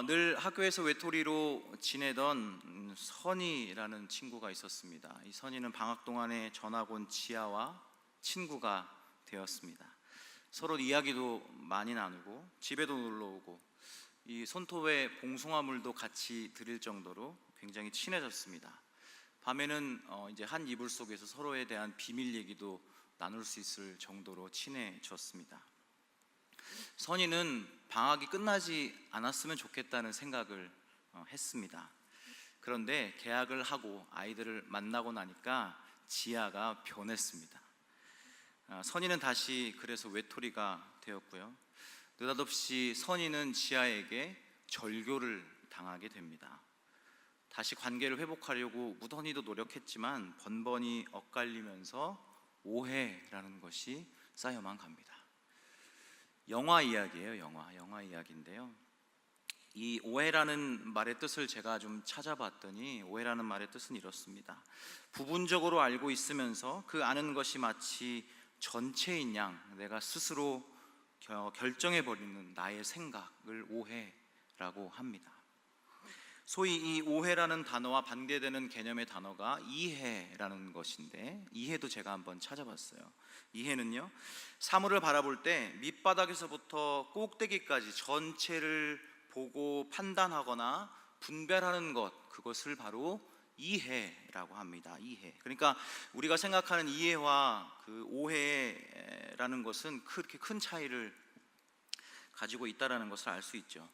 늘 학교에서 외톨이로 지내던 선이라는 친구가 있었습니다. 이 선이는 방학 동안에 전학 온 지아와 친구가 되었습니다. 서로 이야기도 많이 나누고 집에도 놀러 오고 이 손톱에 봉숭아물도 같이 드릴 정도로 굉장히 친해졌습니다. 밤에는 이제 한 이불 속에서 서로에 대한 비밀 얘기도 나눌 수 있을 정도로 친해졌습니다. 선이는 방학이 끝나지 않았으면 좋겠다는 생각을 했습니다. 그런데 개학을 하고 아이들을 만나고 나니까 지아가 변했습니다. 선이는 다시 그래서 외톨이가 되었고요. 느닷없이 선이는 지아에게 절교를 당하게 됩니다. 다시 관계를 회복하려고 무던히도 노력했지만 번번이 엇갈리면서 오해라는 것이 쌓여만 갑니다. 영화 이야기예요. 영화 이야기인데요. 이 오해라는 말의 뜻을 제가 좀 찾아봤더니 오해라는 말의 뜻은 이렇습니다. 부분적으로 알고 있으면서 그 아는 것이 마치 전체인 양 내가 스스로 결정해버리는 나의 생각을 오해라고 합니다. 소위 이 오해라는 단어와 반대되는 개념의 단어가 이해라는 것인데, 이해도 제가 한번 찾아봤어요. 이해는요, 사물을 바라볼 때 밑바닥에서부터 꼭대기까지 전체를 보고 판단하거나 분별하는 것, 그것을 바로 이해라고 합니다. 이해. 그러니까 우리가 생각하는 이해와 그 오해라는 것은 그렇게 큰 차이를 가지고 있다는 것을 알 수 있죠.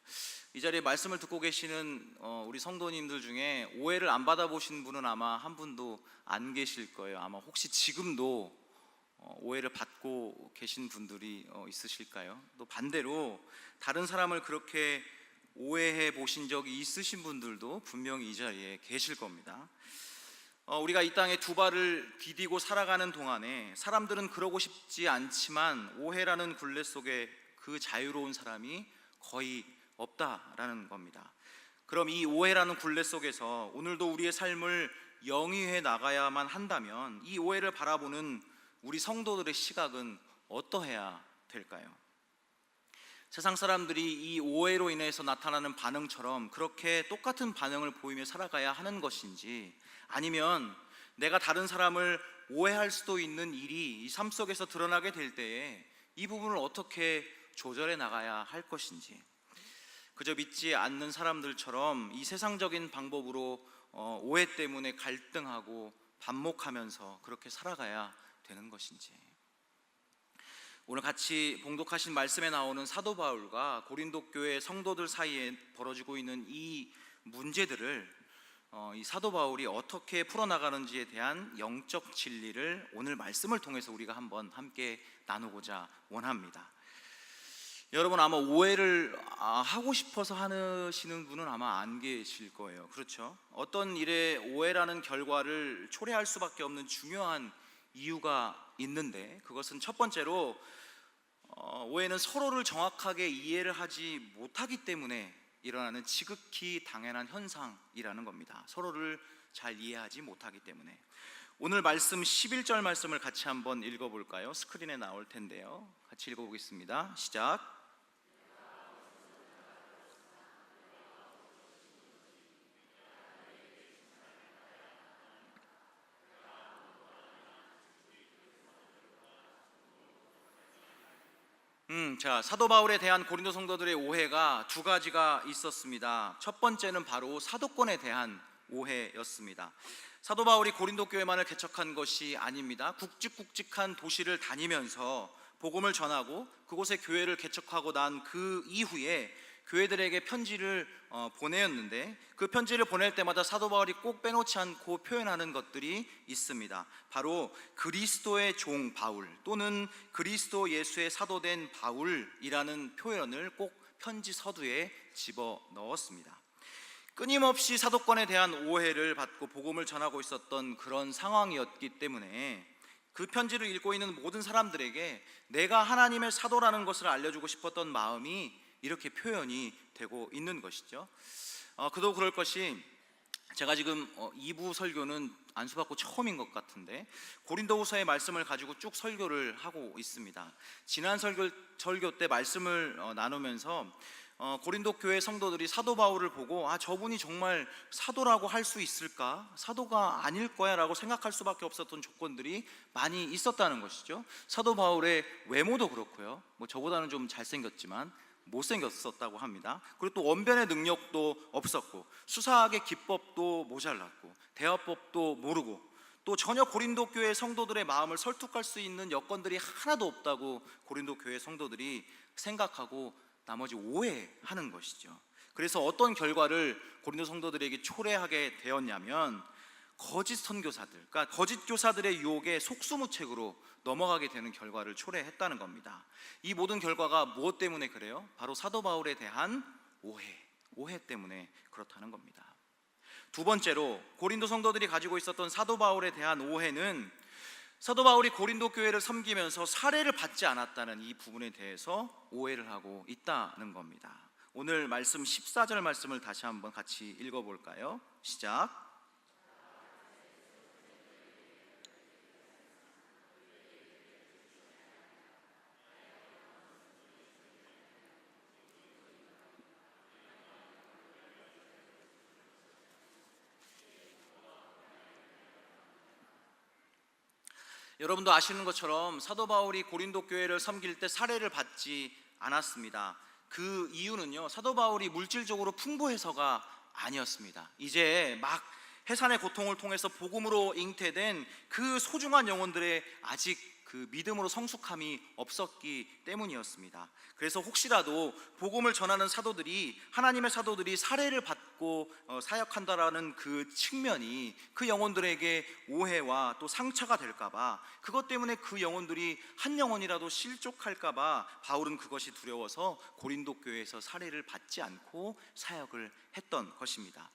이 자리에 말씀을 듣고 계시는 우리 성도님들 중에 오해를 안 받아보신 분은 아마 한 분도 안 계실 거예요. 아마 혹시 지금도 오해를 받고 계신 분들이 있으실까요? 또 반대로 다른 사람을 그렇게 오해해 보신 적이 있으신 분들도 분명히 이 자리에 계실 겁니다. 우리가 이 땅에 두 발을 디디고 살아가는 동안에 사람들은 그러고 싶지 않지만 오해라는 굴레 속에 그 자유로운 사람이 거의 없다라는 겁니다. 그럼 이 오해라는 굴레 속에서 오늘도 우리의 삶을 영위해 나가야만 한다면 이 오해를 바라보는 우리 성도들의 시각은 어떠해야 될까요? 세상 사람들이 이 오해로 인해서 나타나는 반응처럼 그렇게 똑같은 반응을 보이며 살아가야 하는 것인지, 아니면 내가 다른 사람을 오해할 수도 있는 일이 이 삶 속에서 드러나게 될 때에 이 부분을 어떻게 조절해 나가야 할 것인지, 그저 믿지 않는 사람들처럼 이 세상적인 방법으로 오해 때문에 갈등하고 반목하면서 그렇게 살아가야 되는 것인지. 오늘 같이 봉독하신 말씀에 나오는 사도 바울과 고린도 교회 성도들 사이에 벌어지고 있는 이 문제들을 이 사도 바울이 어떻게 풀어나가는지에 대한 영적 진리를 오늘 말씀을 통해서 우리가 한번 함께 나누고자 원합니다. 여러분, 아마 오해를 하고 싶어서 하시는 분은 아마 안 계실 거예요. 그렇죠? 어떤 일에 오해라는 결과를 초래할 수밖에 없는 중요한 이유가 있는데, 그것은 첫 번째로 오해는 서로를 정확하게 이해를 하지 못하기 때문에 일어나는 지극히 당연한 현상이라는 겁니다. 서로를 잘 이해하지 못하기 때문에. 오늘 말씀 11절 말씀을 같이 한번 읽어볼까요? 스크린에 나올 텐데요. 같이 읽어보겠습니다. 시작. 자, 사도 바울에 대한 고린도 성도들의 오해가 두 가지가 있었습니다. 첫 번째는 바로 사도권에 대한 오해였습니다. 사도 바울이 고린도 교회만을 개척한 것이 아닙니다. 굵직굵직한 도시를 다니면서 복음을 전하고 그곳에 교회를 개척하고 난 그 이후에 교회들에게 편지를 보내었는데, 그 편지를 보낼 때마다 사도 바울이 꼭 빼놓지 않고 표현하는 것들이 있습니다. 바로 그리스도의 종 바울 또는 그리스도 예수의 사도된 바울이라는 표현을 꼭 편지 서두에 집어 넣었습니다. 끊임없이 사도권에 대한 오해를 받고 복음을 전하고 있었던 그런 상황이었기 때문에 그 편지를 읽고 있는 모든 사람들에게 내가 하나님의 사도라는 것을 알려주고 싶었던 마음이 이렇게 표현이 되고 있는 것이죠. 그도 그럴 것이, 제가 지금 2부 설교는 안수받고 처음인 것 같은데 고린도후서의 말씀을 가지고 쭉 설교를 하고 있습니다. 지난 설교 때 말씀을 나누면서 고린도 교회 성도들이 사도 바울을 보고 저분이 정말 사도라고 할 수 있을까? 사도가 아닐 거야 라고 생각할 수밖에 없었던 조건들이 많이 있었다는 것이죠. 사도 바울의 외모도 그렇고요, 저보다는 좀 잘생겼지만 못생겼었다고 합니다. 그리고 또 언변의 능력도 없었고, 수사학의 기법도 모자랐고, 대화법도 모르고, 또 전혀 고린도 교회 성도들의 마음을 설득할 수 있는 여건들이 하나도 없다고 고린도 교회 성도들이 생각하고 나머지 오해하는 것이죠. 그래서 어떤 결과를 고린도 성도들에게 초래하게 되었냐면, 거짓 선교사들, 그러니까 거짓 교사들의 유혹에 속수무책으로 넘어가게 되는 결과를 초래했다는 겁니다. 이 모든 결과가 무엇 때문에 그래요? 바로 사도 바울에 대한 오해 때문에 그렇다는 겁니다. 두 번째로, 고린도 성도들이 가지고 있었던 사도 바울에 대한 오해는 사도 바울이 고린도 교회를 섬기면서 사례를 받지 않았다는 이 부분에 대해서 오해를 하고 있다는 겁니다. 오늘 말씀 14절 말씀을 다시 한번 같이 읽어볼까요? 시작. 여러분도 아시는 것처럼 사도 바울이 고린도 교회를 섬길 때 사례를 받지 않았습니다. 그 이유는요, 사도 바울이 물질적으로 풍부해서가 아니었습니다. 이제 막 해산의 고통을 통해서 복음으로 잉태된 그 소중한 영혼들의 아직 그 믿음으로 성숙함이 없었기 때문이었습니다. 그래서 혹시라도 복음을 전하는 사도들이, 하나님의 사도들이 사례를 받고 사역한다라는 그 측면이 그 영혼들에게 오해와 또 상처가 될까봐, 그것 때문에 그 영혼들이 한 영혼이라도 실족할까봐 바울은 그것이 두려워서 고린도 교회에서 사례를 받지 않고 사역을 했던 것입니다.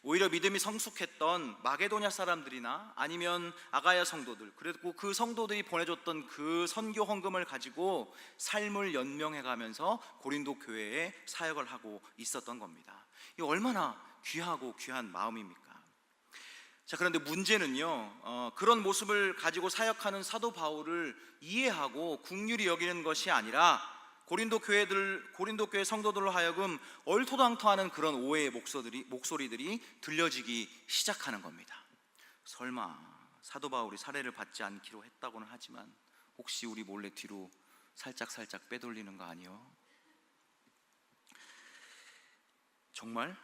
오히려 믿음이 성숙했던 마게도냐 사람들이나 아니면 아가야 성도들, 그리고 그 성도들이 보내줬던 그 선교 헌금을 가지고 삶을 연명해가면서 고린도 교회에 사역을 하고 있었던 겁니다. 이 얼마나 귀하고 귀한 마음입니까? 자, 그런데 문제는요, 그런 모습을 가지고 사역하는 사도 바울을 이해하고 긍휼히 여기는 것이 아니라 고린도 교회 성도들로 하여금 얼토당토하는 그런 오해의 목소리들이 들려지기 시작하는 겁니다. 설마 사도 바울이 사례를 받지 않기로 했다고는 하지만 혹시 우리 몰래 뒤로 살짝 빼돌리는 거 아니요? 정말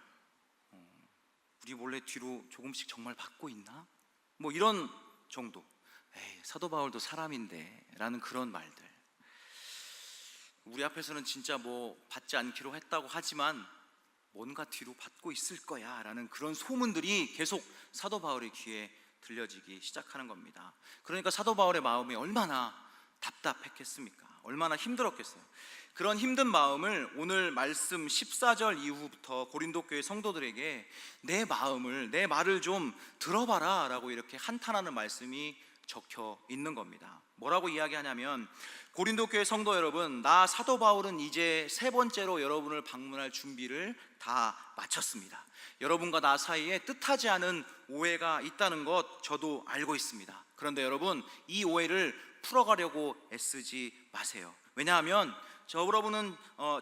우리 몰래 뒤로 조금씩 정말 받고 있나? 이런 정도. 사도 바울도 사람인데 라는 그런 말들. 우리 앞에서는 진짜 받지 않기로 했다고 하지만 뭔가 뒤로 받고 있을 거야 라는 그런 소문들이 계속 사도 바울의 귀에 들려지기 시작하는 겁니다. 그러니까 사도 바울의 마음이 얼마나 답답했겠습니까? 얼마나 힘들었겠어요. 그런 힘든 마음을 오늘 말씀 14절 이후부터 고린도 교회 성도들에게 내 말을 좀 들어봐라 라고 이렇게 한탄하는 말씀이 적혀 있는 겁니다. 뭐라고 이야기하냐면, 고린도 교회 성도 여러분, 나 사도 바울은 이제 세 번째로 여러분을 방문할 준비를 다 마쳤습니다. 여러분과 나 사이에 뜻하지 않은 오해가 있다는 것 저도 알고 있습니다. 그런데 여러분, 이 오해를 풀어가려고 애쓰지 마세요. 왜냐하면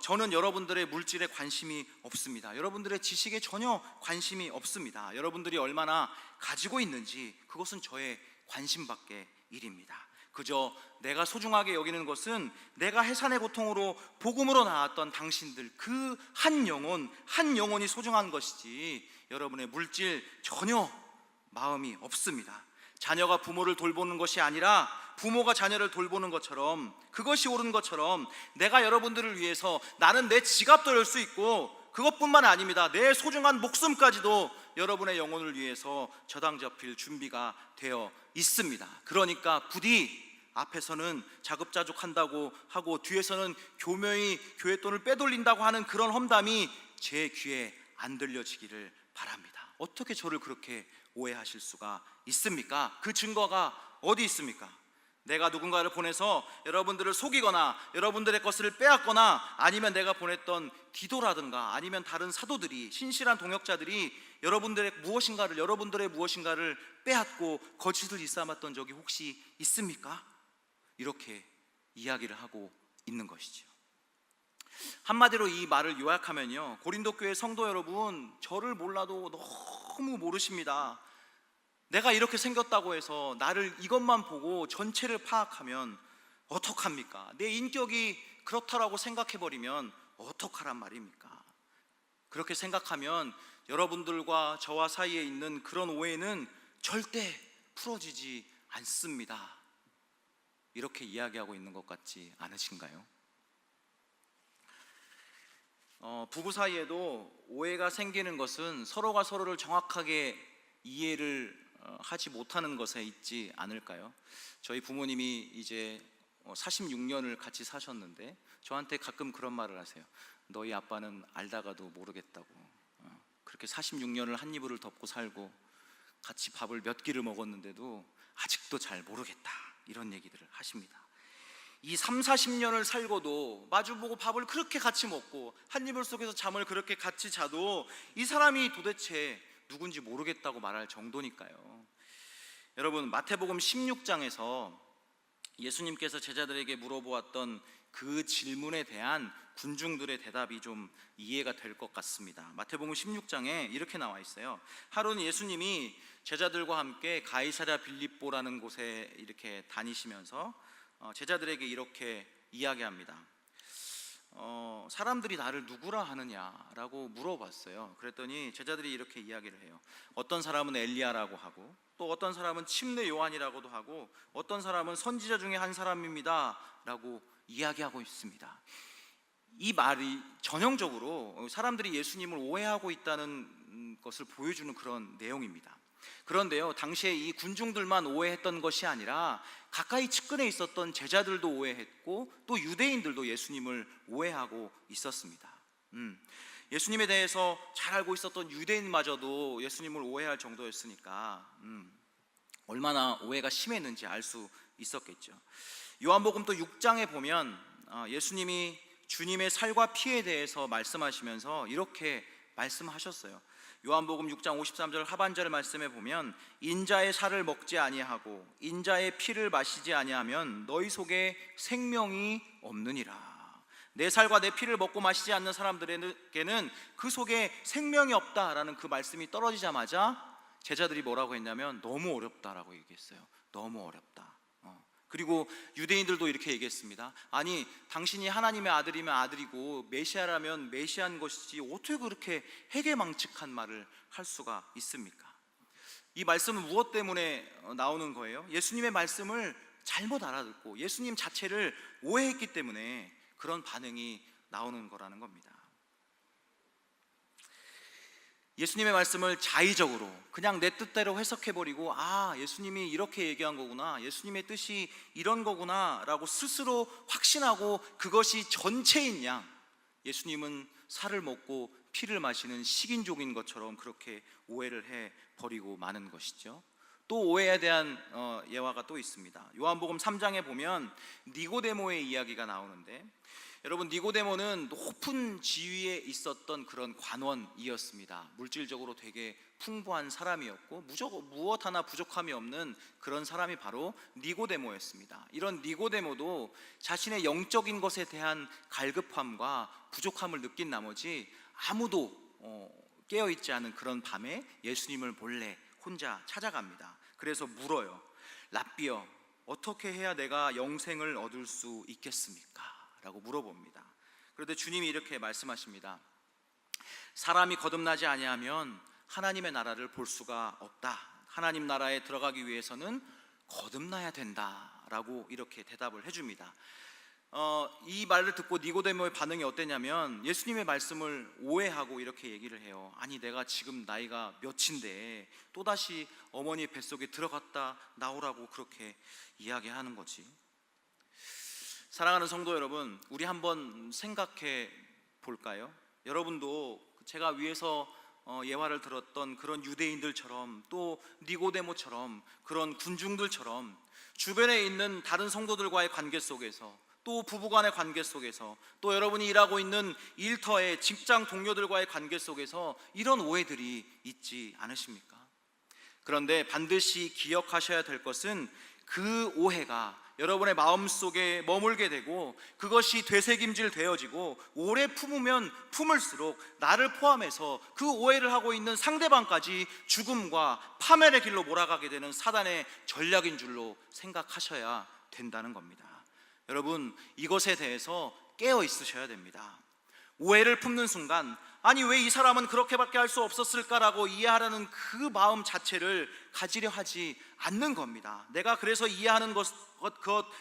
저는 여러분들의 물질에 관심이 없습니다. 여러분들의 지식에 전혀 관심이 없습니다. 여러분들이 얼마나 가지고 있는지 그것은 저의 관심밖에 일입니다. 그저 내가 소중하게 여기는 것은 내가 해산의 고통으로 복음으로 나왔던 당신들 그 한 영혼이 소중한 것이지 여러분의 물질 전혀 마음이 없습니다. 자녀가 부모를 돌보는 것이 아니라 부모가 자녀를 돌보는 것처럼, 그것이 옳은 것처럼 내가 여러분들을 위해서 나는 내 지갑도 열 수 있고, 그것뿐만 아닙니다. 내 소중한 목숨까지도 여러분의 영혼을 위해서 저당 접힐 준비가 되어 있습니다. 그러니까 부디 앞에서는 자급자족한다고 하고 뒤에서는 교묘히 교회 돈을 빼돌린다고 하는 그런 험담이 제 귀에 안 들려지기를 바랍니다. 어떻게 저를 그렇게 오해하실 수가 있습니까? 그 증거가 어디 있습니까? 내가 누군가를 보내서 여러분들을 속이거나 여러분들의 것을 빼앗거나, 아니면 내가 보냈던 디도라든가 아니면 다른 사도들이, 신실한 동역자들이 여러분들의 무엇인가를 빼앗고 거짓을 일삼았던 적이 혹시 있습니까? 이렇게 이야기를 하고 있는 것이죠. 한마디로 이 말을 요약하면요, 고린도 교회 성도 여러분, 저를 몰라도 너무 모르십니다. 내가 이렇게 생겼다고 해서 나를 이것만 보고 전체를 파악하면 어떡합니까? 내 인격이 그렇다라고 생각해버리면 어떡하란 말입니까? 그렇게 생각하면 여러분들과 저와 사이에 있는 그런 오해는 절대 풀어지지 않습니다. 이렇게 이야기하고 있는 것 같지 않으신가요? 부부 사이에도 오해가 생기는 것은 서로가 서로를 정확하게 이해를 하지 못하는 것에 있지 않을까요? 저희 부모님이 이제 46년을 같이 사셨는데 저한테 가끔 그런 말을 하세요. 너희 아빠는 알다가도 모르겠다고. 그렇게 46년을 한 이불을 덮고 살고 같이 밥을 몇 끼를 먹었는데도 아직도 잘 모르겠다, 이런 얘기들을 하십니다. 이 40년을 살고도 마주보고 밥을 그렇게 같이 먹고 한 이불 속에서 잠을 그렇게 같이 자도 이 사람이 도대체 누군지 모르겠다고 말할 정도니까요. 여러분, 마태복음 16장에서 예수님께서 제자들에게 물어보았던 그 질문에 대한 군중들의 대답이 좀 이해가 될 것 같습니다. 마태복음 16장에 이렇게 나와 있어요. 하루는 예수님이 제자들과 함께 가이사랴 빌립보라는 곳에 이렇게 다니시면서 제자들에게 이렇게 이야기합니다. 사람들이 나를 누구라 하느냐라고 물어봤어요. 그랬더니 제자들이 이렇게 이야기를 해요. 어떤 사람은 엘리야라고 하고, 또 어떤 사람은 침례 요한이라고도 하고, 어떤 사람은 선지자 중에 한 사람입니다 라고 이야기하고 있습니다. 이 말이 전형적으로 사람들이 예수님을 오해하고 있다는 것을 보여주는 그런 내용입니다. 그런데요, 당시에 이 군중들만 오해했던 것이 아니라 가까이 측근에 있었던 제자들도 오해했고, 또 유대인들도 예수님을 오해하고 있었습니다. 예수님에 대해서 잘 알고 있었던 유대인마저도 예수님을 오해할 정도였으니까 얼마나 오해가 심했는지 알 수 있었겠죠. 요한복음 또 6장에 보면 예수님이 주님의 살과 피에 대해서 말씀하시면서 이렇게 말씀하셨어요. 요한복음 6장 53절 하반절 말씀에 보면, 인자의 살을 먹지 아니하고 인자의 피를 마시지 아니하면 너희 속에 생명이 없느니라. 내 살과 내 피를 먹고 마시지 않는 사람들에게는 그 속에 생명이 없다라는 그 말씀이 떨어지자마자 제자들이 뭐라고 했냐면 너무 어렵다라고 얘기했어요. 너무 어렵다. 그리고 유대인들도 이렇게 얘기했습니다. 아니, 당신이 하나님의 아들이면 아들이고 메시아라면 메시아인 것이지 어떻게 그렇게 해괴망측한 말을 할 수가 있습니까? 이 말씀은 무엇 때문에 나오는 거예요? 예수님의 말씀을 잘못 알아듣고 예수님 자체를 오해했기 때문에 그런 반응이 나오는 거라는 겁니다. 예수님의 말씀을 자의적으로 그냥 내 뜻대로 해석해버리고, 예수님이 이렇게 얘기한 거구나, 예수님의 뜻이 이런 거구나 라고 스스로 확신하고 그것이 전체인 양, 예수님은 살을 먹고 피를 마시는 식인종인 것처럼 그렇게 오해를 해버리고 마는 것이죠. 또 오해에 대한 예화가 또 있습니다. 요한복음 3장에 보면 니고데모의 이야기가 나오는데, 여러분, 니고데모는 높은 지위에 있었던 그런 관원이었습니다. 물질적으로 되게 풍부한 사람이었고 무엇 하나 부족함이 없는 그런 사람이 바로 니고데모였습니다. 이런 니고데모도 자신의 영적인 것에 대한 갈급함과 부족함을 느낀 나머지 아무도 깨어있지 않은 그런 밤에 예수님을 몰래 혼자 찾아갑니다. 그래서 물어요. 랍비여, 어떻게 해야 내가 영생을 얻을 수 있겠습니까? 라고 물어봅니다. 그런데 주님이 이렇게 말씀하십니다. 사람이 거듭나지 아니하면 하나님의 나라를 볼 수가 없다. 하나님 나라에 들어가기 위해서는 거듭나야 된다 라고 이렇게 대답을 해줍니다. 이 말을 듣고 니고데모의 반응이 어땠냐면 예수님의 말씀을 오해하고 이렇게 얘기를 해요. 아니, 내가 지금 나이가 몇인데 또다시 어머니 뱃속에 들어갔다 나오라고 그렇게 이야기하는 거지. 사랑하는 성도 여러분, 우리 한번 생각해 볼까요? 여러분도 제가 위에서 예화를 들었던 그런 유대인들처럼, 또 니고데모처럼, 그런 군중들처럼 주변에 있는 다른 성도들과의 관계 속에서, 또 부부간의 관계 속에서, 또 여러분이 일하고 있는 일터의 직장 동료들과의 관계 속에서 이런 오해들이 있지 않으십니까? 그런데 반드시 기억하셔야 될 것은 그 오해가 여러분의 마음속에 머물게 되고 그것이 되새김질 되어지고 오래 품으면 품을수록 나를 포함해서 그 오해를 하고 있는 상대방까지 죽음과 파멸의 길로 몰아가게 되는 사단의 전략인 줄로 생각하셔야 된다는 겁니다. 여러분, 이것에 대해서 깨어 있으셔야 됩니다. 오해를 품는 순간, 아니 왜 이 사람은 그렇게밖에 할 수 없었을까라고 이해하려는 그 마음 자체를 가지려 하지 않는 겁니다. 내가 그래서 이해하는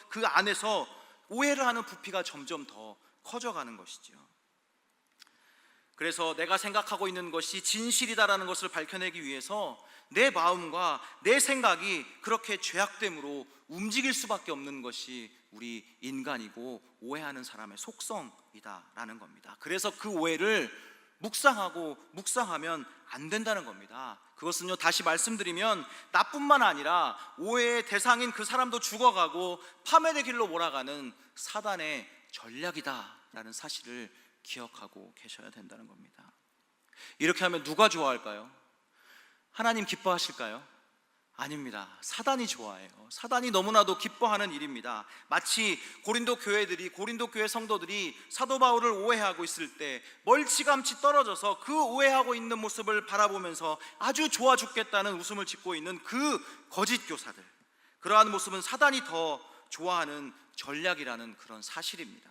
그 안에서 오해를 하는 부피가 점점 더 커져가는 것이죠. 그래서 내가 생각하고 있는 것이 진실이다라는 것을 밝혀내기 위해서 내 마음과 내 생각이 그렇게 죄악됨으로 움직일 수밖에 없는 것이 우리 인간이고 오해하는 사람의 속성이다라는 겁니다. 그래서 그 오해를 묵상하면 안 된다는 겁니다. 그것은요, 다시 말씀드리면 나뿐만 아니라 오해의 대상인 그 사람도 죽어가고 파멸의 길로 몰아가는 사단의 전략이다라는 사실을 기억하고 계셔야 된다는 겁니다. 이렇게 하면 누가 좋아할까요? 하나님 기뻐하실까요? 아닙니다. 사단이 좋아해요. 사단이 너무나도 기뻐하는 일입니다. 마치 고린도 교회 성도들이 사도 바울을 오해하고 있을 때 멀찌감치 떨어져서 그 오해하고 있는 모습을 바라보면서 아주 좋아 죽겠다는 웃음을 짓고 있는 그 거짓 교사들, 그러한 모습은 사단이 더 좋아하는 전략이라는 그런 사실입니다.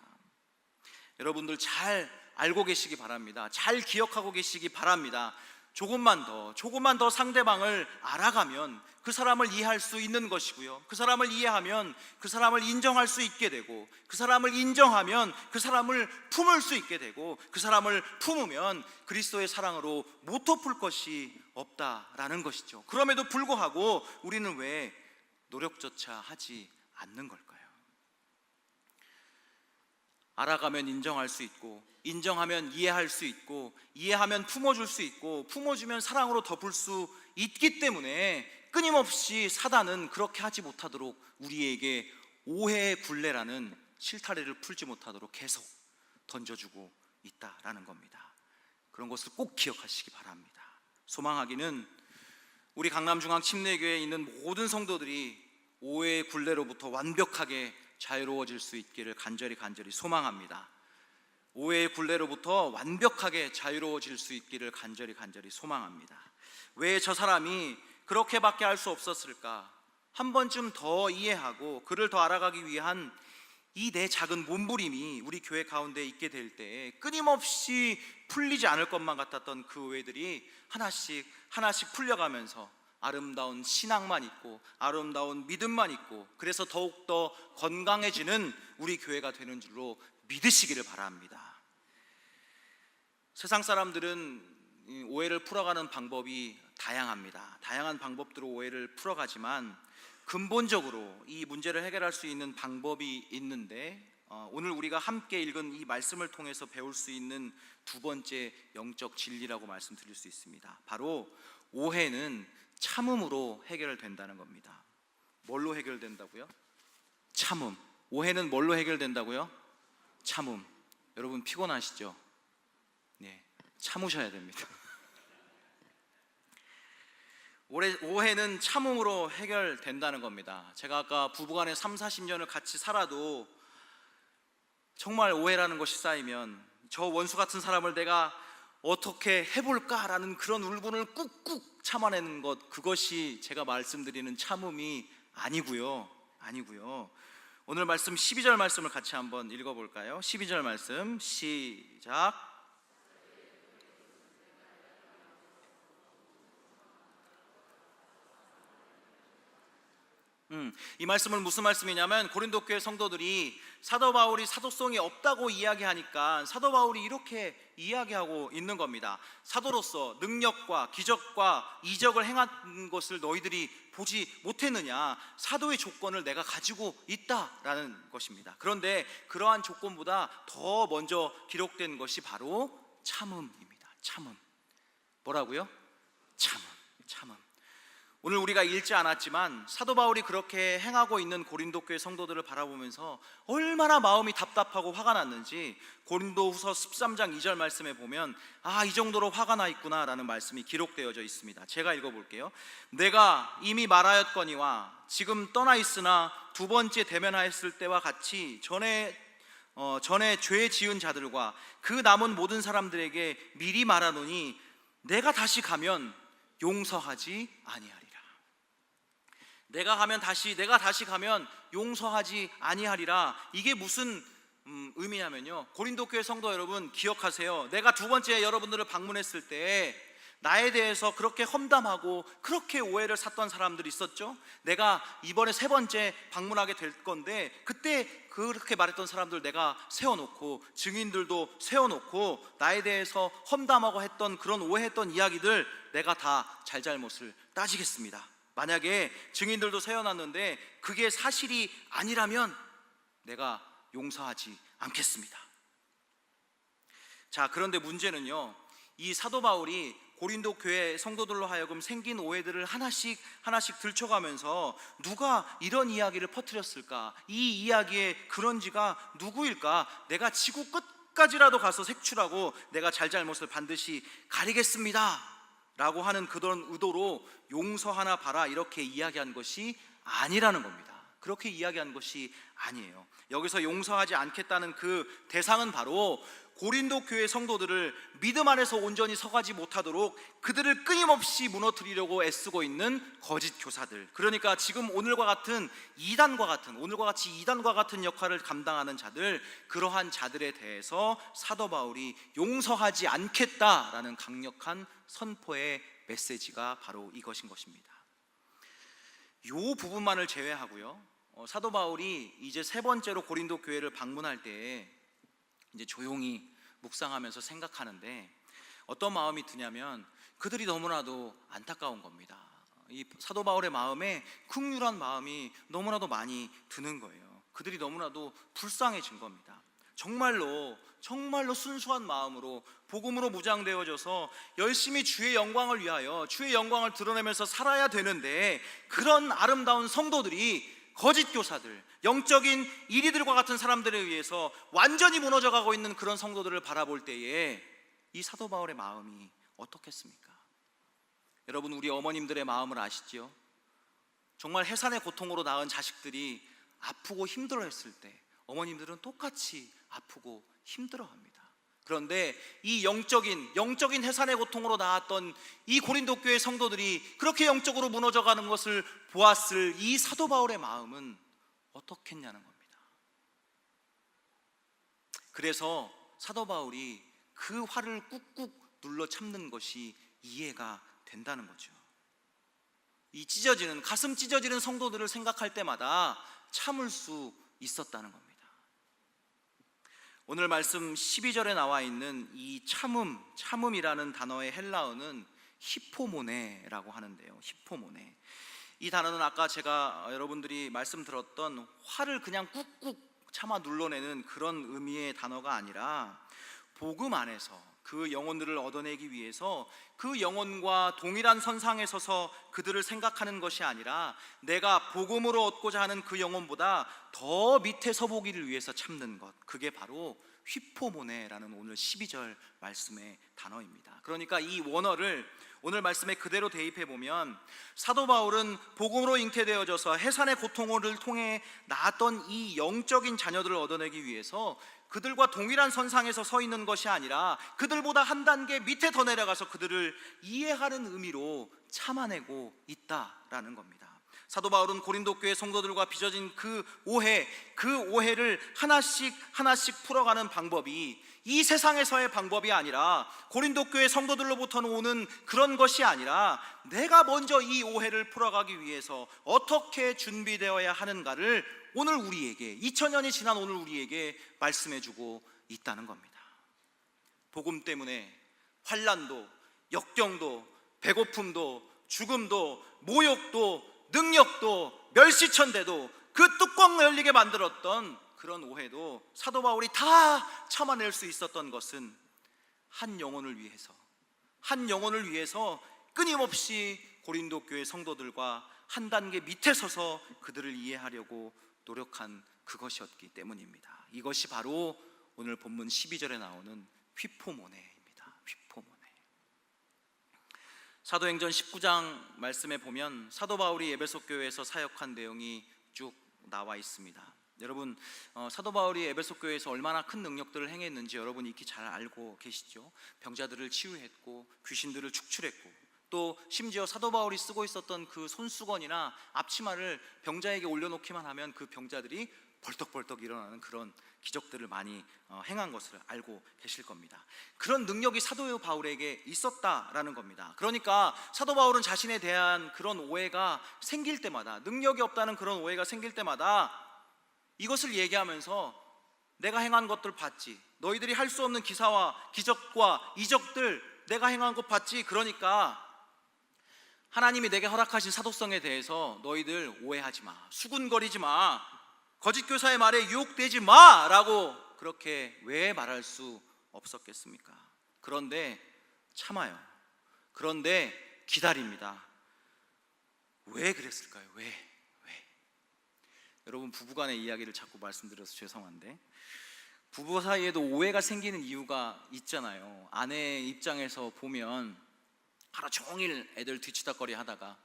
여러분들 잘 알고 계시기 바랍니다. 잘 기억하고 계시기 바랍니다. 조금만 더 상대방을 알아가면 그 사람을 이해할 수 있는 것이고요, 그 사람을 이해하면 그 사람을 인정할 수 있게 되고, 그 사람을 인정하면 그 사람을 품을 수 있게 되고, 그 사람을 품으면 그리스도의 사랑으로 못 덮을 것이 없다라는 것이죠. 그럼에도 불구하고 우리는 왜 노력조차 하지 않는 걸까요? 알아가면 인정할 수 있고, 인정하면 이해할 수 있고, 이해하면 품어줄 수 있고, 품어주면 사랑으로 덮을 수 있기 때문에 끊임없이 사단은 그렇게 하지 못하도록 우리에게 오해의 굴레라는 실타래를 풀지 못하도록 계속 던져주고 있다라는 겁니다. 그런 것을 꼭 기억하시기 바랍니다. 소망하기는 우리 강남중앙 침례교회에 있는 모든 성도들이 오해의 굴레로부터 완벽하게 자유로워질 수 있기를 간절히 소망합니다. 오해의 굴레로부터 완벽하게 자유로워질 수 있기를 간절히 소망합니다. 왜 저 사람이 그렇게밖에 할 수 없었을까? 한 번쯤 더 이해하고 그를 더 알아가기 위한 이 내 작은 몸부림이 우리 교회 가운데 있게 될 때 끊임없이 풀리지 않을 것만 같았던 그 오해들이 하나씩 풀려가면서 아름다운 신앙만 있고 아름다운 믿음만 있고, 그래서 더욱더 건강해지는 우리 교회가 되는 줄로 믿으시기를 바랍니다. 세상 사람들은 오해를 풀어가는 방법이 다양합니다. 다양한 방법으로 오해를 풀어가지만 근본적으로 이 문제를 해결할 수 있는 방법이 있는데, 오늘 우리가 함께 읽은 이 말씀을 통해서 배울 수 있는 두 번째 영적 진리라고 말씀드릴 수 있습니다. 바로 오해는 참음으로 해결된다는 겁니다. 뭘로 해결된다고요? 참음. 오해는 뭘로 해결된다고요? 참음. 여러분 피곤하시죠? 네, 참으셔야 됩니다. 오해는 참음으로 해결된다는 겁니다. 제가 아까 부부간에 30-40년을 같이 살아도 정말 오해라는 것이 쌓이면 저 원수 같은 사람을 내가 어떻게 해볼까라는 그런 울분을 꾹꾹 참아내는 것, 그것이 제가 말씀드리는 참음이 아니고요. 오늘 말씀 12절 말씀을 같이 한번 읽어볼까요? 12절 말씀 시작. 이 말씀은 무슨 말씀이냐면, 고린도 교회 성도들이 사도 바울이 사도성이 없다고 이야기하니까 사도 바울이 이렇게 이야기하고 있는 겁니다. 사도로서 능력과 기적과 이적을 행한 것을 너희들이 보지 못했느냐? 사도의 조건을 내가 가지고 있다라는 것입니다. 그런데 그러한 조건보다 더 먼저 기록된 것이 바로 참음입니다. 참음. 뭐라고요? 참음. 오늘 우리가 읽지 않았지만 사도 바울이 그렇게 행하고 있는 고린도 교회 성도들을 바라보면서 얼마나 마음이 답답하고 화가 났는지 고린도후서 13장 2절 말씀에 보면 이 정도로 화가 나 있구나 라는 말씀이 기록되어져 있습니다. 제가 읽어볼게요. 내가 이미 말하였거니와 지금 떠나 있으나 두 번째 대면하였을 때와 같이 전에 죄 지은 자들과 그 남은 모든 사람들에게 미리 말하노니 내가 다시 가면 용서하지 아니하리라. 내가 다시 가면 용서하지 아니하리라. 이게 무슨 의미냐면요, 고린도 교회 성도 여러분 기억하세요. 내가 두 번째 여러분들을 방문했을 때 나에 대해서 그렇게 험담하고 그렇게 오해를 샀던 사람들이 있었죠. 내가 이번에 세 번째 방문하게 될 건데 그때 그렇게 말했던 사람들 내가 세워놓고 증인들도 세워놓고 나에 대해서 험담하고 했던 그런 오해했던 이야기들 내가 다 잘잘못을 따지겠습니다. 만약에 증인들도 세워놨는데 그게 사실이 아니라면 내가 용서하지 않겠습니다. 자, 그런데 문제는요, 이 사도 바울이 고린도 교회 성도들로 하여금 생긴 오해들을 하나씩 들춰가면서 누가 이런 이야기를 퍼뜨렸을까? 이 이야기의 근원지가 누구일까? 내가 지구 끝까지라도 가서 색출하고 내가 잘잘못을 반드시 가리겠습니다 라고 하는 그런 의도로 용서하나 봐라 이렇게 이야기한 것이 아니라는 겁니다. 그렇게 이야기한 것이 아니에요. 여기서 용서하지 않겠다는 그 대상은 바로 고린도 교회 성도들을 믿음 안에서 온전히 서가지 못하도록 그들을 끊임없이 무너뜨리려고 애쓰고 있는 거짓 교사들, 그러니까 지금 오늘과 같이 이단과 같은 역할을 감당하는 자들, 그러한 자들에 대해서 사도 바울이 용서하지 않겠다라는 강력한 선포의 메시지가 바로 이것인 것입니다. 이 부분만을 제외하고요, 사도 바울이 이제 세 번째로 고린도 교회를 방문할 때에 이제 조용히 묵상하면서 생각하는데 어떤 마음이 드냐면 그들이 너무나도 안타까운 겁니다. 이 사도 바울의 마음에 긍휼한 마음이 너무나도 많이 드는 거예요. 그들이 너무나도 불쌍해진 겁니다. 정말로 순수한 마음으로 복음으로 무장되어져서 열심히 주의 영광을 위하여 주의 영광을 드러내면서 살아야 되는데 그런 아름다운 성도들이 거짓 교사들, 영적인 이리들과 같은 사람들에 의해서 완전히 무너져가고 있는 그런 성도들을 바라볼 때에 이 사도 바울의 마음이 어떻겠습니까? 여러분, 우리 어머님들의 마음을 아시죠? 정말 해산의 고통으로 낳은 자식들이 아프고 힘들어했을 때 어머님들은 똑같이 아프고 힘들어합니다. 그런데 이 영적인 해산의 고통으로 낳았던 이 고린도 교회 성도들이 그렇게 영적으로 무너져가는 것을 보았을 이 사도 바울의 마음은 어떻겠냐는 겁니다. 그래서 사도 바울이 그 화를 꾹꾹 눌러 참는 것이 이해가 된다는 거죠. 이 가슴 찢어지는 성도들을 생각할 때마다 참을 수 있었다는 겁니다. 오늘 말씀 12절에 나와 있는 이 참음이라는 단어의 헬라어는 히포모네라고 하는데요. 히포모네. 이 단어는 아까 제가 여러분들이 말씀 들었던 화를 그냥 꾹꾹 참아 눌러내는 그런 의미의 단어가 아니라 복음 안에서 그 영혼들을 얻어내기 위해서 그 영혼과 동일한 선상에 서서 그들을 생각하는 것이 아니라 내가 복음으로 얻고자 하는 그 영혼보다 더 밑에 서보기를 위해서 참는 것, 그게 바로 휘포모네라는 오늘 12절 말씀의 단어입니다. 그러니까 이 원어를 오늘 말씀에 그대로 대입해 보면 사도 바울은 복음으로 잉태되어져서 해산의 고통을 통해 낳았던 이 영적인 자녀들을 얻어내기 위해서 그들과 동일한 선상에서 서 있는 것이 아니라 그들보다 한 단계 밑에 더 내려가서 그들을 이해하는 의미로 참아내고 있다라는 겁니다. 사도 바울은 고린도 교회 성도들과 빚어진 그 오해를 하나씩 풀어가는 방법이 이 세상에서의 방법이 아니라 고린도 교회 성도들로부터는 오는 그런 것이 아니라 내가 먼저 이 오해를 풀어가기 위해서 어떻게 준비되어야 하는가를 오늘 우리에게 2000년이 지난 오늘 우리에게 말씀해주고 있다는 겁니다. 복음 때문에 환난도, 역경도, 배고픔도, 죽음도, 모욕도, 능력도, 멸시천대도 그 뚜껑 열리게 만들었던 그런 오해도 사도 바울이 다 참아낼 수 있었던 것은 한 영혼을 위해서 끊임없이 고린도 교회 성도들과 한 단계 밑에 서서 그들을 이해하려고 노력한 그것이었기 때문입니다. 이것이 바로 오늘 본문 12절에 나오는 휘포모네입니다. 휘포모네. 사도행전 19장 말씀에 보면 사도 바울이 에베소 교회에서 사역한 내용이 쭉 나와 있습니다. 여러분, 사도 바울이 에베소 교회에서 얼마나 큰 능력들을 행했는지 여러분 익히 잘 알고 계시죠? 병자들을 치유했고 귀신들을 축출했고, 또 심지어 사도 바울이 쓰고 있었던 그 손수건이나 앞치마를 병자에게 올려놓기만 하면 그 병자들이 벌떡벌떡 일어나는 그런 기적들을 많이 행한 것을 알고 계실 겁니다. 그런 능력이 사도 바울에게 있었다라는 겁니다. 그러니까 사도 바울은 자신에 대한 그런 오해가 생길 때마다, 능력이 없다는 그런 오해가 생길 때마다 이것을 얘기하면서 내가 행한 것들 봤지, 너희들이 할 수 없는 기사와 기적과 이적들 내가 행한 것 봤지, 그러니까 하나님이 내게 허락하신 사도성에 대해서 너희들 오해하지 마, 수군거리지 마, 거짓 교사의 말에 유혹되지 마 라고 그렇게 왜 말할 수 없었겠습니까? 그런데 참아요. 그런데 기다립니다. 왜 그랬을까요? 왜? 여러분, 부부간의 이야기를 자꾸 말씀드려서 죄송한데, 부부 사이에도 오해가 생기는 이유가 있잖아요. 아내의 입장에서 보면 하루 종일 애들 뒤치다거리 하다가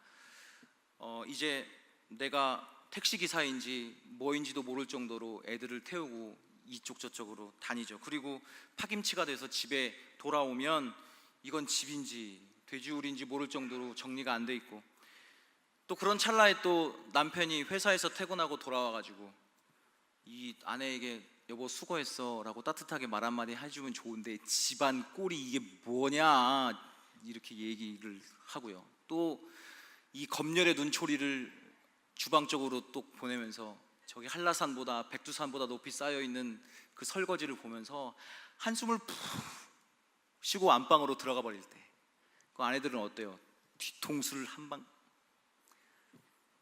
이제 내가 택시기사인지 뭐인지도 모를 정도로 애들을 태우고 이쪽 저쪽으로 다니죠. 그리고 파김치가 돼서 집에 돌아오면 이건 집인지 돼지우리인지 모를 정도로 정리가 안 돼 있고, 또 그런 찰나에 또 남편이 회사에서 퇴근하고 돌아와가지고 이 아내에게 여보 수고했어 라고 따뜻하게 말 한마디 해주면 좋은데 집안 꼴이 이게 뭐냐 이렇게 얘기를 하고요. 또 이 검열의 눈초리를 주방 쪽으로 또 보내면서 저기 한라산보다 백두산보다 높이 쌓여있는 그 설거지를 보면서 한숨을 푹 쉬고 안방으로 들어가 버릴 때 그 아내들은 어때요? 뒤통수를 한 방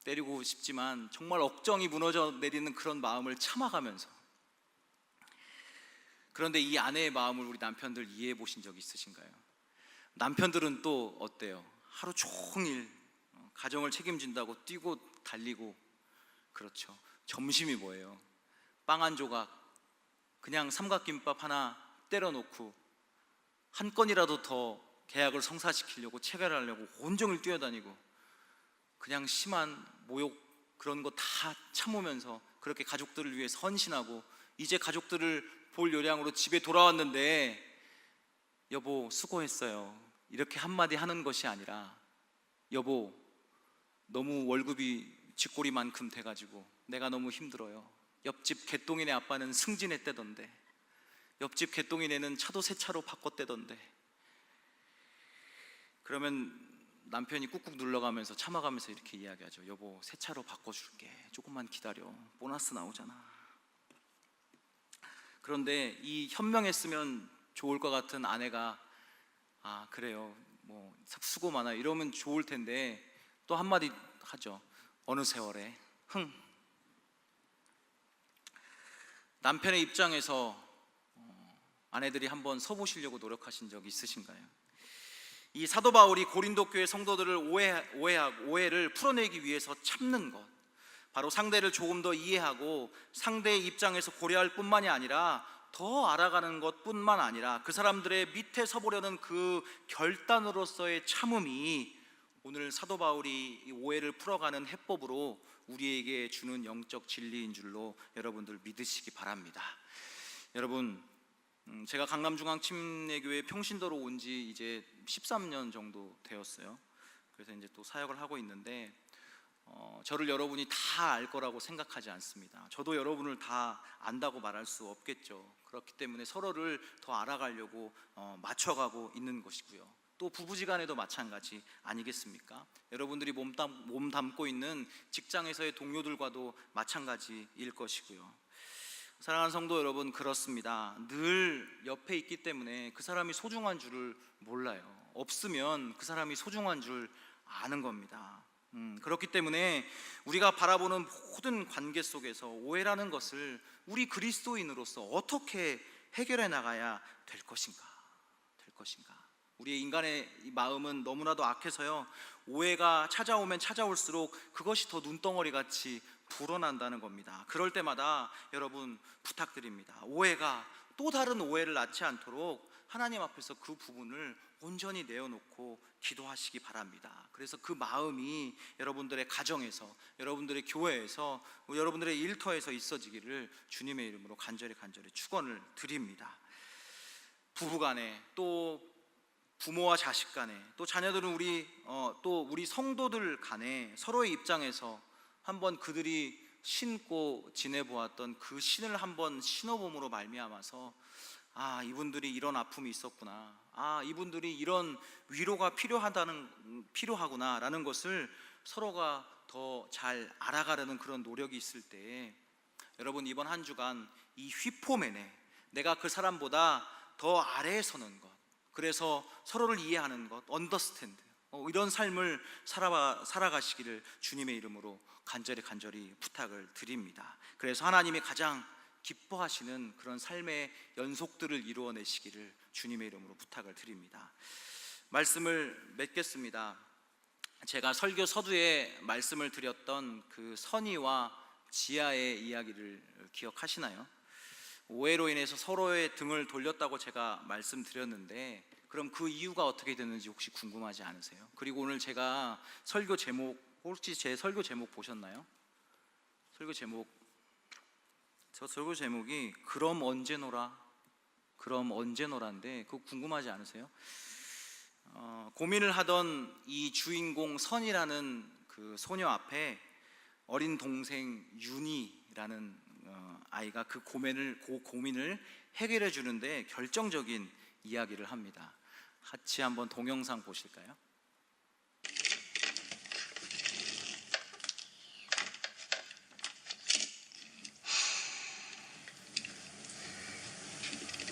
때리고 싶지만 정말 억정이 무너져 내리는 그런 마음을 참아가면서, 그런데 이 아내의 마음을 우리 남편들 이해해 보신 적 있으신가요? 남편들은 또 어때요? 하루 종일 가정을 책임진다고 뛰고 달리고, 그렇죠. 점심이 뭐예요? 빵 한 조각, 그냥 삼각김밥 하나 때려 놓고 한 건이라도 더 계약을 성사시키려고 체결하려고 온종일 뛰어다니고, 그냥 심한 모욕 그런 거 다 참으면서 그렇게 가족들을 위해 헌신하고, 이제 가족들을 볼 요량으로 집에 돌아왔는데 여보 수고했어요 이렇게 한마디 하는 것이 아니라, 여보 너무 월급이 쥐꼬리만큼 돼가지고 내가 너무 힘들어요. 옆집 개똥이네 아빠는 승진했대던데, 옆집 개똥이네는 차도 새 차로 바꿨대던데. 그러면 남편이 꾹꾹 눌러가면서 참아가면서 이렇게 이야기하죠. 여보 새 차로 바꿔줄게, 조금만 기다려, 보너스 나오잖아. 그런데 이 현명했으면 좋을 것 같은 아내가 아 그래요 뭐 수고 많아 이러면 좋을 텐데 또 한마디 하죠. 어느 세월에 흥. 남편의 입장에서 아내들이 한번 서보시려고 노력하신 적 있으신가요? 이 사도 바울이 고린도 교회 성도들을 오해를 풀어내기 위해서 참는 것, 바로 상대를 조금 더 이해하고 상대의 입장에서 고려할 뿐만이 아니라 더 알아가는 것뿐만 아니라 그 사람들의 밑에 서보려는 그 결단으로서의 참음이 오늘 사도 바울이 이 오해를 풀어가는 해법으로 우리에게 주는 영적 진리인 줄로 여러분들 믿으시기 바랍니다. 여러분, 제가 강남중앙침례교회 평신도로 온 지 이제 13년 정도 되었어요. 그래서 이제 또 사역을 하고 있는데 저를 여러분이 다 알 거라고 생각하지 않습니다. 저도 여러분을 다 안다고 말할 수 없겠죠. 그렇기 때문에 서로를 더 알아가려고 맞춰가고 있는 것이고요. 또 부부지간에도 마찬가지 아니겠습니까? 여러분들이 몸 담고 있는 직장에서의 동료들과도 마찬가지일 것이고요. 사랑하는 성도 여러분, 그렇습니다. 늘 옆에 있기 때문에 그 사람이 소중한 줄을 몰라요. 없으면 그 사람이 소중한 줄 아는 겁니다. 그렇기 때문에 우리가 바라보는 모든 관계 속에서 오해라는 것을 우리 그리스도인으로서 어떻게 해결해 나가야 될 것인가? 우리의 인간의 마음은 너무나도 악해서요, 오해가 찾아오면 찾아올수록 그것이 더 눈덩어리 같이 불어난다는 겁니다. 그럴 때마다 여러분 부탁드립니다. 오해가 또 다른 오해를 낳지 않도록 하나님 앞에서 그 부분을 온전히 내어놓고 기도하시기 바랍니다. 그래서 그 마음이 여러분들의 가정에서, 여러분들의 교회에서, 여러분들의 일터에서 있어지기를 주님의 이름으로 간절히 축원을 드립니다. 부부간에, 또 부모와 자식 간에, 또 자녀들은 또 우리 성도들 간에 서로의 입장에서 한번 그들이 신고 지내보았던 그 신을 한번 신어봄으로 말미암아서 이분들이 이런 아픔이 있었구나, 이분들이 이런 위로가 필요하구나 라는 것을 서로가 더 잘 알아가려는 그런 노력이 있을 때에 여러분 이번 한 주간 이 휘포맨에 내가 그 사람보다 더 아래에 서는 것, 그래서 서로를 이해하는 것, 언더스탠드, 이런 삶을 살아가시기를 주님의 이름으로 간절히 부탁을 드립니다. 그래서 하나님이 가장 기뻐하시는 그런 삶의 연속들을 이루어내시기를 주님의 이름으로 부탁을 드립니다. 말씀을 맺겠습니다. 제가 설교 서두에 말씀을 드렸던 그 선의와 지아의 이야기를 기억하시나요? 오해로 인해서 서로의 등을 돌렸다고 제가 말씀드렸는데, 그럼 그 이유가 어떻게 됐는지 혹시 궁금하지 않으세요? 그리고 오늘 제가 설교 제목, 혹시 제 설교 제목 보셨나요? 설교 제목이 그럼 언제 노라인데 그거 궁금하지 않으세요? 고민을 하던 이 주인공 선이라는 그 소녀 앞에 어린 동생 윤희라는 아이가 그 고민을 해결해 주는데 결정적인 이야기를 합니다. 같이 한번 동영상 보실까요?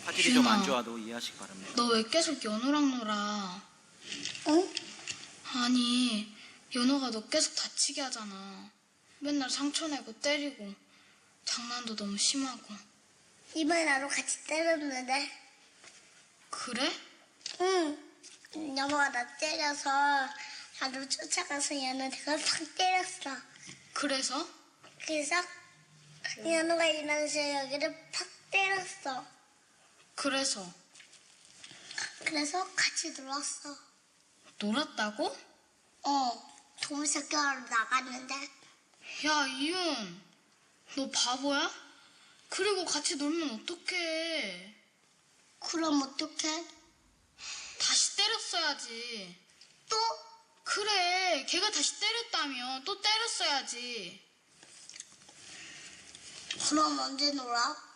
화질이 좀 안 좋아도 이해하시기 바랍니다. 너 왜 계속 연우랑 놀아? 응? 아니, 연우가 너 계속 다치게 하잖아. 맨날 상처 내고 때리고 장난도 너무 심하고. 이번에 나도 같이 때렸는데. 그래? 응. 연우가 나 때려서 나도 쫓아가서 연우가 팍 때렸어. 그래서? 그래서 연우가 일어나서 여기를 팍 때렸어. 그래서 같이 놀았어. 놀았다고? 동물학교하러 나갔는데. 야, 이윤, 너 바보야? 그리고 같이 놀면 어떡해? 그럼 어떡해? 다시 때렸어야지. 또? 그래, 걔가 다시 때렸다며 또 때렸어야지. 그럼 언제 놀아?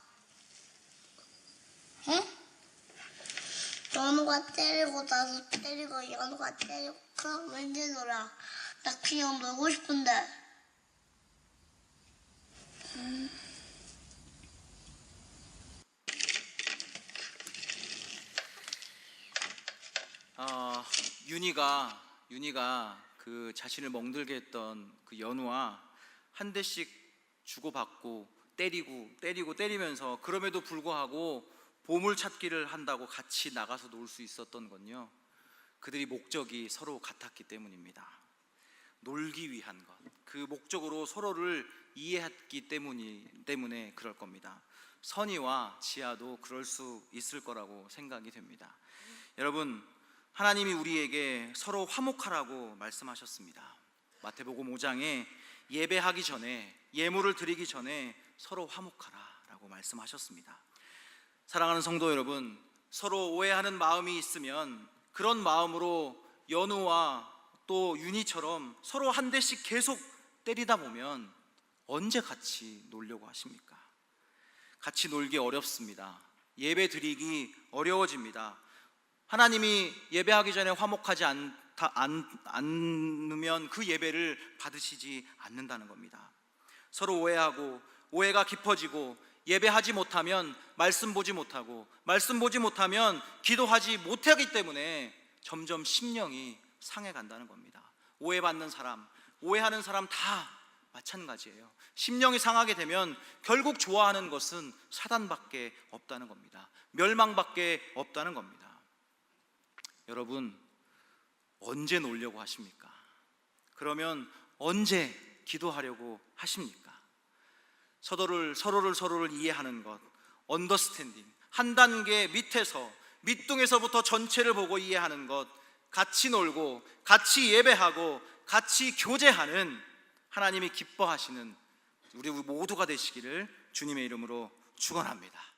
어? 연우가 때리고 나도 때리고 연우가 때리고 그럼 언제 놀아? 나 그냥 놀고 싶은데. 윤희가 그 자신을 멍들게 했던 그 연우와 한 대씩 주고받고 때리면서, 그럼에도 불구하고 보물 찾기를 한다고 같이 나가서 놀 수 있었던 건요, 그들이 목적이 서로 같았기 때문입니다. 놀기 위한 것, 그 목적으로 서로를 이해했기 때문에 그럴 겁니다. 선이와 지아도 그럴 수 있을 거라고 생각이 됩니다. 여러분, 하나님이 우리에게 서로 화목하라고 말씀하셨습니다. 마태복음 5장에 예배하기 전에, 예물을 드리기 전에 서로 화목하라 라고 말씀하셨습니다. 사랑하는 성도 여러분, 서로 오해하는 마음이 있으면 그런 마음으로 연우와 또 윤희처럼 서로 한 대씩 계속 때리다 보면 언제 같이 놀려고 하십니까? 같이 놀기 어렵습니다. 예배 드리기 어려워집니다. 하나님이 예배하기 전에 화목하지 않으면 그 예배를 받으시지 않는다는 겁니다. 서로 오해하고 오해가 깊어지고 예배하지 못하면 말씀 보지 못하고 말씀 보지 못하면 기도하지 못하기 때문에 점점 심령이 상해 간다는 겁니다. 오해받는 사람, 오해하는 사람 다 마찬가지예요. 심령이 상하게 되면 결국 좋아하는 것은 사단밖에 없다는 겁니다. 멸망밖에 없다는 겁니다. 여러분, 언제 놀려고 하십니까? 그러면 언제 기도하려고 하십니까? 서로를 이해하는 것, 언더스탠딩, 한 단계 밑에서, 밑둥에서부터 전체를 보고 이해하는 것, 같이 놀고 같이 예배하고 같이 교제하는 하나님이 기뻐하시는 우리 모두가 되시기를 주님의 이름으로 축원합니다.